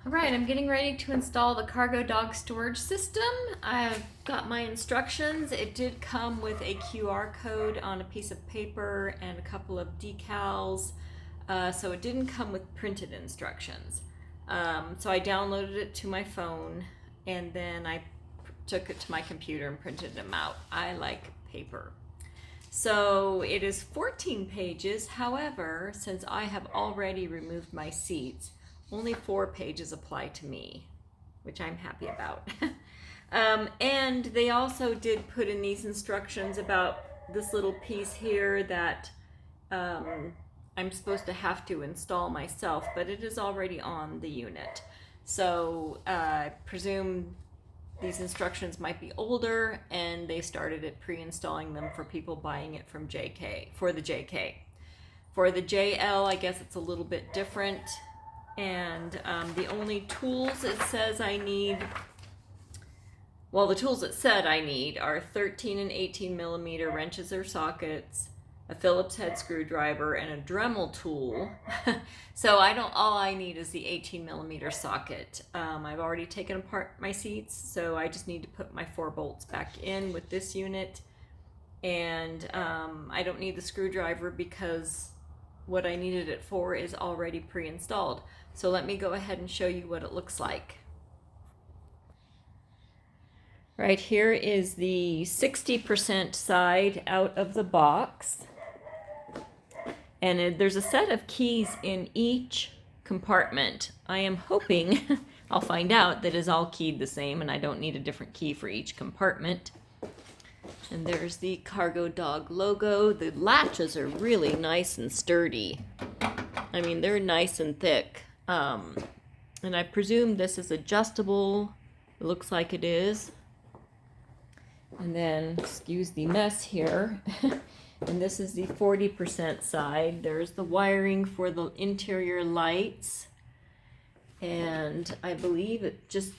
Alright, I'm getting ready to install the cargo dog storage system. I've got my instructions. It did come with a QR code on a piece of paper and a couple of decals, so it didn't come with printed instructions. So I downloaded it to my phone and then I took it to my computer and printed them out. I like paper. So it is 14 pages. However, since I have already removed my seats, only 4 pages apply to me, which I'm happy about. And they also did put in these instructions about this little piece here that I'm supposed to have to install myself, but it is already on the unit. So I presume these instructions might be older, and they started it pre-installing them for people buying it from JK, for the JK. For the JL, I guess it's a little bit different. And the only tools it says I need, well, the tools it said I need are 13 and 18 millimeter wrenches or sockets, a Phillips head screwdriver, and a Dremel tool. So all I need is the 18 millimeter socket. I've already taken apart my seats, so I just need to put my 4 bolts back in with this unit. And I don't need the screwdriver because what I needed it for is already pre-installed. So let me go ahead and show you what it looks like. Right here is the 60% side out of the box. And there's a set of keys in each compartment. I am hoping, I'll find out, that is all keyed the same and I don't need a different key for each compartment. And there's the Cargo Dog logo. The latches are really nice and sturdy. I mean, they're nice and thick. And I presume this is adjustable. It looks like it is. And then, excuse the mess here. And this is the 40% side. There's the wiring for the interior lights. And I believe it just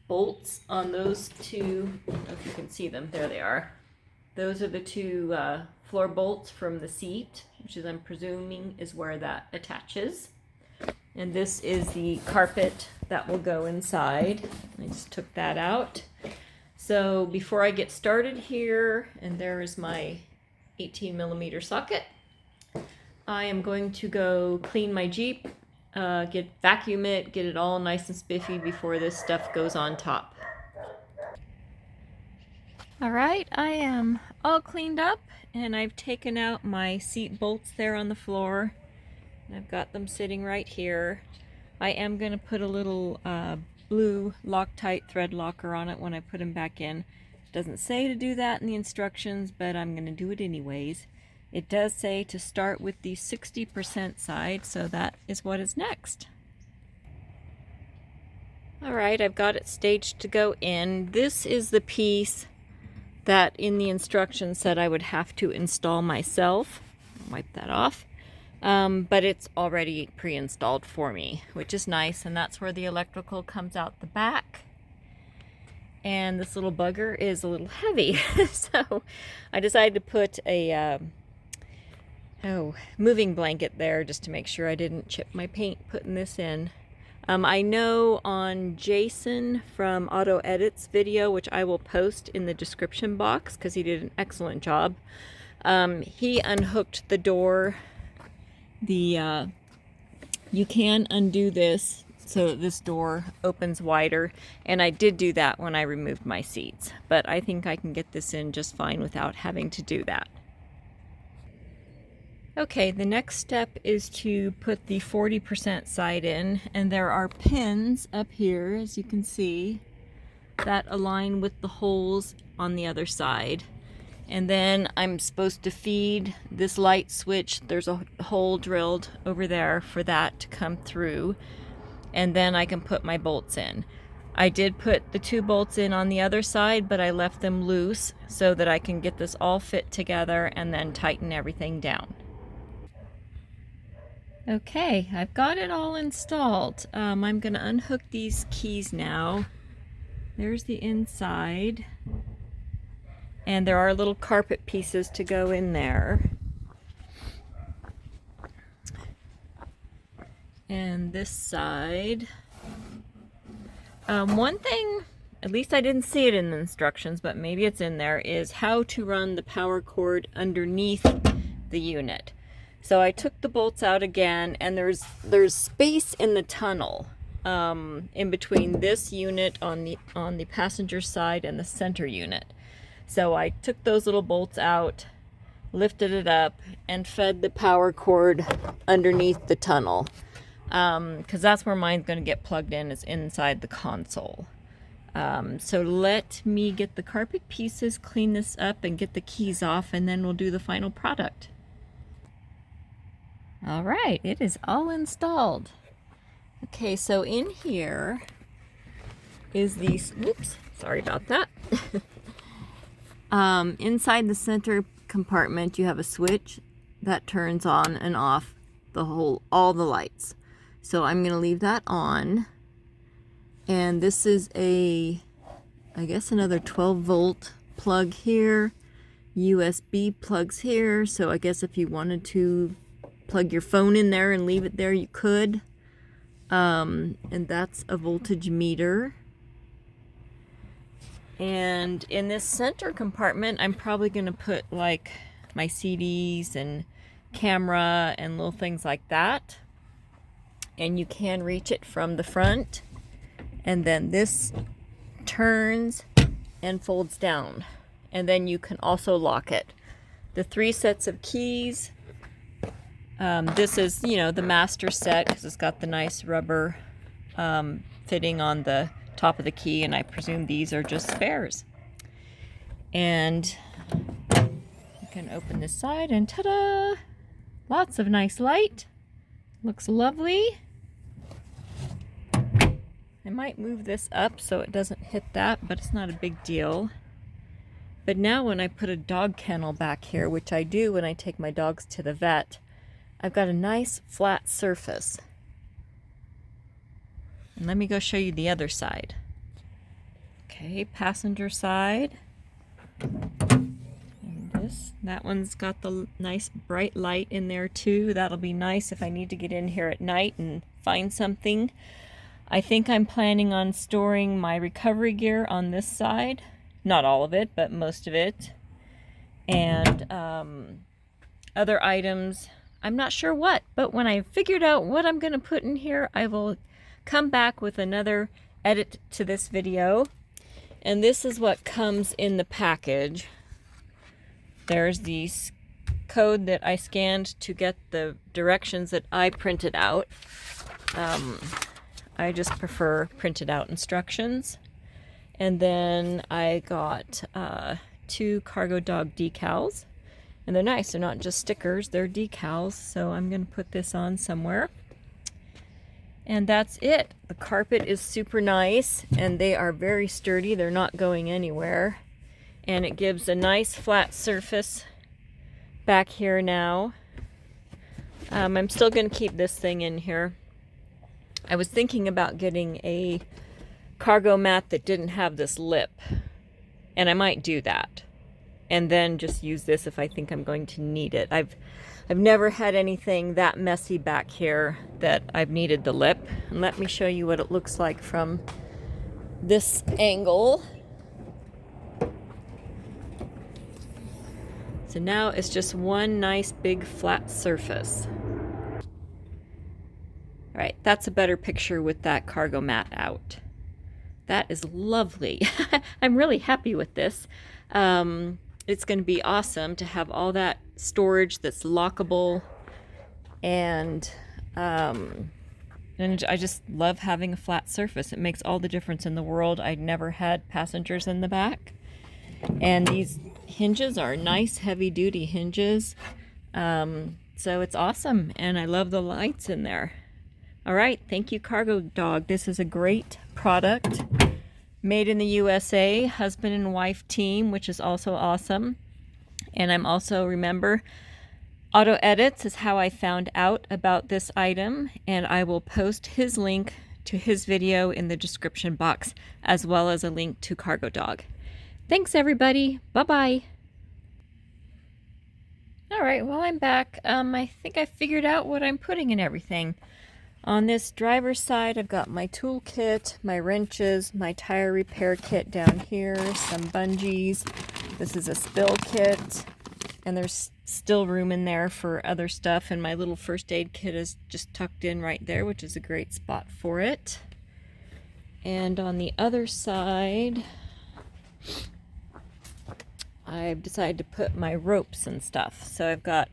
bolts on those two. I don't know if you can see them. There they are. Those are the 2 floor bolts from the seat, which is, I'm presuming, is where that attaches. And this is the carpet that will go inside. I just took that out. So before I get started here, and there is my 18 millimeter socket, I am going to go clean my Jeep, vacuum it, get it all nice and spiffy before this stuff goes on top. Alright, I am all cleaned up and I've taken out my seat bolts there on the floor. I've got them sitting right here. I am going to put a little blue Loctite thread locker on it when I put them back in. It doesn't say to do that in the instructions, but I'm going to do it anyways. It does say to start with the 60% side, so that is what is next. Alright, I've got it staged to go in. This is the piece that in the instructions said I would have to install myself. I'll wipe that off. But it's already pre-installed for me, which is nice, and that's where the electrical comes out the back. And this little bugger is a little heavy, so I decided to put a moving blanket there just to make sure I didn't chip my paint putting this in. I know on Jason from Auto Edit's video, which I will post in the description box because he did an excellent job, he unhooked the door. You can undo this so that this door opens wider, and I did do that when I removed my seats, but I think I can get this in just fine without having to do that. Okay, the next step is to put the 40% side in, and there are pins up here, as you can see, that align with the holes on the other side. And then I'm supposed to feed this light switch. There's a hole drilled over there for that to come through. And then I can put my bolts in. I did put the 2 bolts in on the other side, but I left them loose so that I can get this all fit together and then tighten everything down. Okay, I've got it all installed. I'm going to unhook these keys now. There's the inside. And there are little carpet pieces to go in there. And this side One thing, at least I didn't see it in the instructions, but maybe it's in there, is how to run the power cord underneath the unit. So I took the bolts out again, and there's space in the tunnel in between this unit on the passenger side and the center unit. So I took those little bolts out, lifted it up, and fed the power cord underneath the tunnel. Because that's where mine's going to get plugged in, is inside the console. So let me get the carpet pieces, clean this up, and get the keys off, and then we'll do the final product. All right, it is all installed. Okay, so in here is these, oops, sorry about that. Inside the center compartment, you have a switch that turns on and off all the lights. So I'm going to leave that on. And this is I guess another 12-volt plug here. USB plugs here. So I guess if you wanted to plug your phone in there and leave it there, you could. And that's a voltage meter. And in this center compartment, I'm probably going to put like my CDs and camera and little things like that. And you can reach it from the front. And then this turns and folds down. And then you can also lock it. The 3 sets of keys. This is, the master set, because it's got the nice rubber fitting on the top of the key, and I presume these are just spares. And you can open this side, and ta-da! Lots of nice light. Looks lovely. I might move this up so it doesn't hit that, but it's not a big deal. But now when I put a dog kennel back here, which I do when I take my dogs to the vet, I've got a nice flat surface. And let me go show you the other side. Okay, passenger side. And that one's got the nice bright light in there too. That'll be nice if I need to get in here at night and find something. I think I'm planning on storing my recovery gear on this side. Not all of it, but most of it. And other items. I'm not sure what, but when I figured out what I'm going to put in here, I will come back with another edit to this video. And this is what comes in the package. There's the code that I scanned to get the directions that I printed out. I just prefer printed out instructions. And then I got 2 Cargo Dog decals. And they're nice. They're not just stickers, they're decals. So I'm going to put this on somewhere. And that's it. The carpet is super nice, and they are very sturdy. They're not going anywhere. And it gives a nice flat surface back here now. I'm still going to keep this thing in here. I was thinking about getting a cargo mat that didn't have this lip. And I might do that. And then just use this if I think I'm going to need it. I've never had anything that messy back here that I've needed the lip. And let me show you what it looks like from this angle. So now it's just one nice big flat surface. All right, that's a better picture with that cargo mat out. That is lovely. I'm really happy with this. It's going to be awesome to have all that storage that's lockable, and I just love having a flat surface. It makes all the difference in the world. I never had passengers in the back, and these hinges are nice heavy-duty hinges, so it's awesome, and I love the lights in there. All right, thank you, Cargo Dog. This is a great product. Made in the USA, husband and wife team, which is also awesome. And I'm also, remember, Auto Edits is how I found out about this item, and I will post his link to his video in the description box, as well as a link to Cargo Dog. Thanks, everybody. Bye-bye. All right, well, I'm back. I think I figured out what I'm putting in everything. On this driver's side, I've got my tool kit, my wrenches, my tire repair kit down here, some bungees. This is a spill kit, and there's still room in there for other stuff, and my little first aid kit is just tucked in right there, which is a great spot for it. And on the other side, I've decided to put my ropes and stuff. So I've got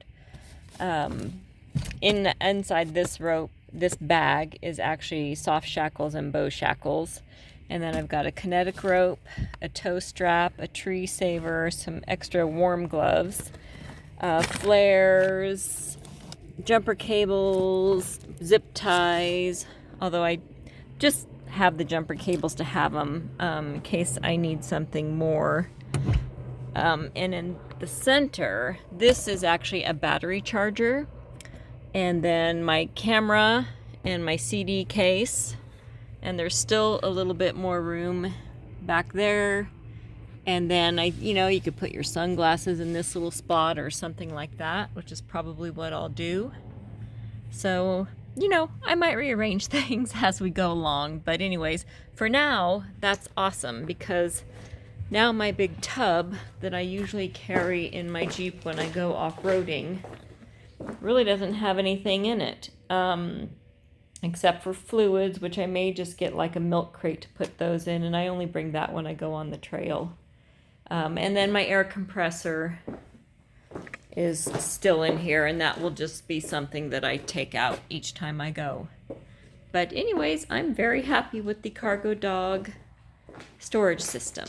inside this rope, this bag is actually soft shackles and bow shackles. And then I've got a kinetic rope, a tow strap, a tree saver, some extra warm gloves, flares, jumper cables, zip ties, although I just have the jumper cables to have them in case I need something more. And in the center, this is actually a battery charger, and then my camera and my CD case, and there's still a little bit more room back there. And then you could put your sunglasses in this little spot or something like that, which is probably what I'll do. So, I might rearrange things as we go along. But anyways, for now, that's awesome, because now my big tub that I usually carry in my Jeep when I go off-roading really doesn't have anything in it. Except for fluids, which I may just get like a milk crate to put those in, and I only bring that when I go on the trail. And then my air compressor is still in here, and that will just be something that I take out each time I go. But anyways, I'm very happy with the Cargo Dog storage system.